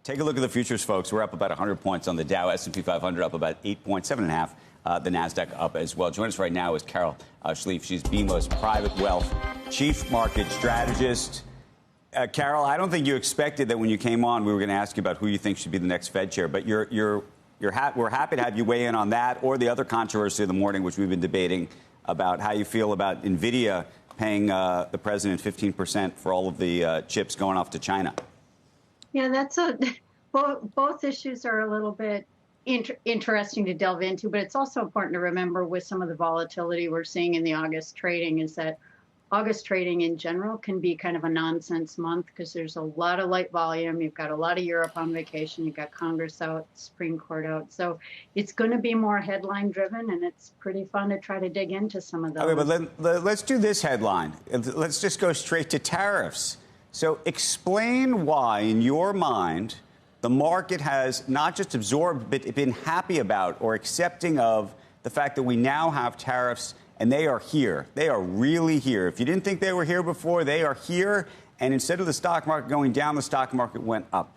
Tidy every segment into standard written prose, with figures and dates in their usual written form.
Take a look at the futures, folks. We're up about 100 points on the Dow. S&P 500 up about 8.7.5. The NASDAQ up as well. Joining us right now is Carol Schleif. She's BMO's private wealth chief market strategist. Carol, I don't think you expected that when you came on, we were going to ask you about who you think should be the next Fed chair. But we're happy to have you weigh in on that or the other controversy of the morning, which we've been debating about how you feel about NVIDIA paying the president 15% for all of the chips going off to China. Yeah, both issues are a little bit interesting to delve into, but it's also important to remember with some of the volatility we're seeing in the August trading is that August trading in general can be kind of a nonsense month because there's a lot of light volume. You've got a lot of Europe on vacation. You've got Congress out, Supreme Court out. So it's going to be more headline driven, and it's pretty fun to try to dig into some of those. Okay, but let's do this headline. Let's just go straight to tariffs. So explain why, in your mind, the market has not just absorbed, but been happy about or accepting of the fact that we now have tariffs, and they are here. They are really here. If you didn't think they were here before, they are here. And instead of the stock market going down, the stock market went up.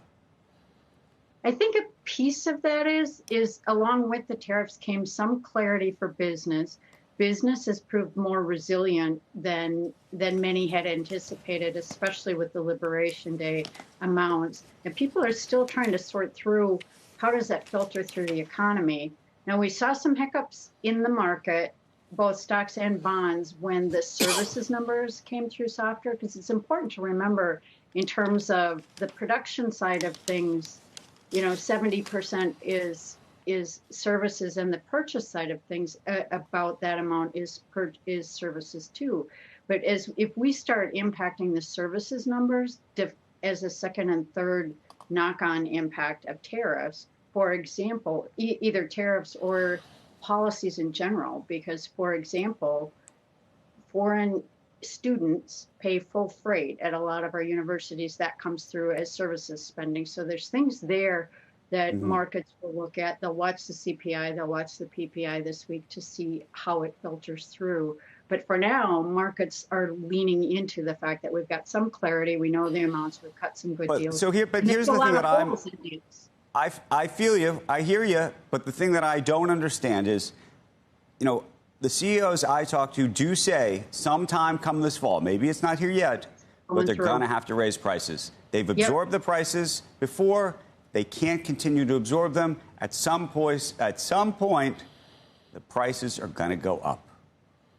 I think a piece of that is along with the tariffs came some clarity for business. Business has proved more resilient than many had anticipated, especially with the Liberation Day amounts. And people are still trying to sort through how does that filter through the economy. Now, we saw some hiccups in the market, both stocks and bonds, when the services numbers came through softer, because it's important to remember in terms of the production side of things, 70% is services, and the purchase side of things, about that amount is services too. But if we start impacting the services numbers as a second and third knock-on impact of tariffs, for example, either tariffs or policies in general, because, for example, foreign students pay full freight at a lot of our universities. That comes through as services spending. So there's things there that markets will look at. They'll watch the CPI, they'll watch the PPI this week to see how it filters through. But for now, markets are leaning into the fact that we've got some clarity. We know the amounts. We've cut some good deals. But here's the thing that I feel you. I hear you. But the thing that I don't understand is, the CEOs I talk to do say sometime come this fall, maybe it's not here yet, but they're going to have to raise prices. They've absorbed the prices before. They can't continue to absorb them. At some point, the prices are going to go up.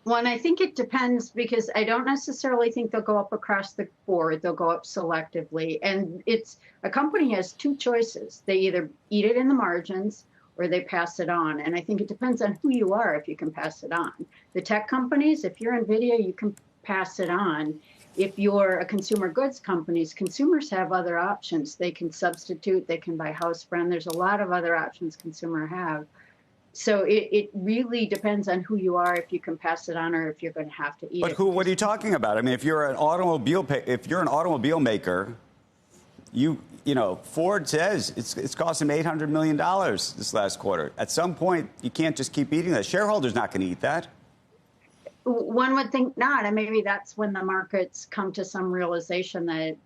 Well, and I think it depends, because I don't necessarily think they'll go up across the board. They'll go up selectively. And a company has two choices. They either eat it in the margins or they pass it on. And I think it depends on who you are if you can pass it on. The tech companies, if you're NVIDIA, you can pass it on. If you're a consumer goods company, consumers have other options. They can substitute, they can buy house brand. There's a lot of other options consumers have. So it really depends on who you are, if you can pass it on or if you're going to have to eat it. But what are you talking about? I mean, if you're an automobile maker, Ford says it's cost them $800 million this last quarter. At some point, you can't just keep eating that. Shareholders not going to eat that. One would think not, and maybe that's when the markets come to some realization that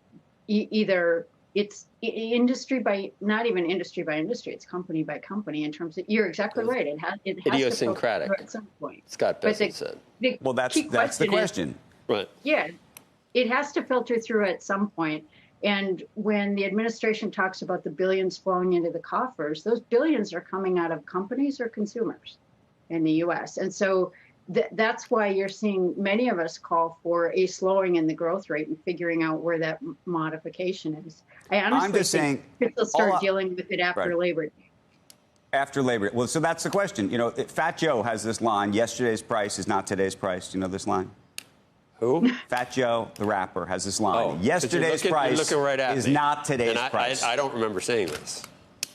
either it's industry by, not even industry by industry, it's company by company in terms of, you're exactly right, it has idiosyncratic to at some point. Scott Bessent said. Well, that's the question. Right. Yeah, it has to filter through at some point. And when the administration talks about the billions flowing into the coffers, those billions are coming out of companies or consumers in the U.S. And so that's why you're seeing many of us call for a slowing in the growth rate and figuring out where that modification is. I honestly think people start dealing with it after Labor Day. After Labor Day. Well, so that's the question. Fat Joe has this line, yesterday's price is not today's price. Do you know this line? Who? Fat Joe, the rapper, has this line. Yesterday's price is not today's price. I don't remember saying this.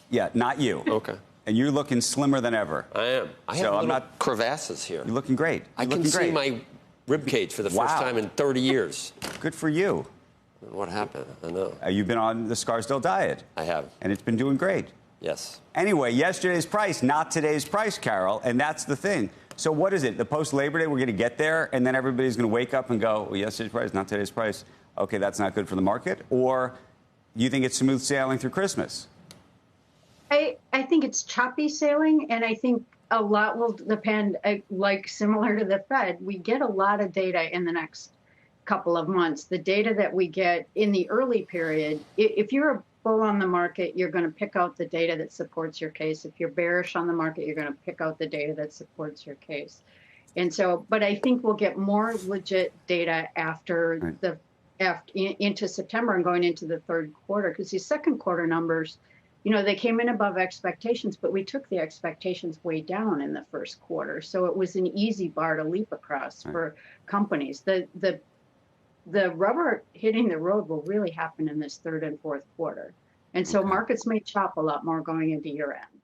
Yeah, not you. Okay. And you're looking slimmer than ever. I am. I have crevasses here. You're looking great. I can see my rib cage for the first time in 30 years. Good for you. What happened? I know. You've been on the Scarsdale diet. I have. And it's been doing great. Yes. Anyway, yesterday's price, not today's price, Carol. And that's the thing. So what is it? The post-Labor Day, we're going to get there, and then everybody's going to wake up and go, well, yesterday's price, not today's price. Okay, that's not good for the market. Or You think it's smooth sailing through Christmas? I think it's choppy sailing, and I think a lot will depend, like similar to the Fed, we get a lot of data in the next couple of months. The data that we get in the early period, if you're a bull on the market, you're going to pick out the data that supports your case. If you're bearish on the market, you're going to pick out the data that supports your case. And so, but I think we'll get more legit data after into September and going into the third quarter, because these second quarter numbers, they came in above expectations, but we took the expectations way down in the first quarter. So it was an easy bar to leap across for companies. The rubber hitting the road will really happen in this third and fourth quarter. And so markets may chop a lot more going into year end.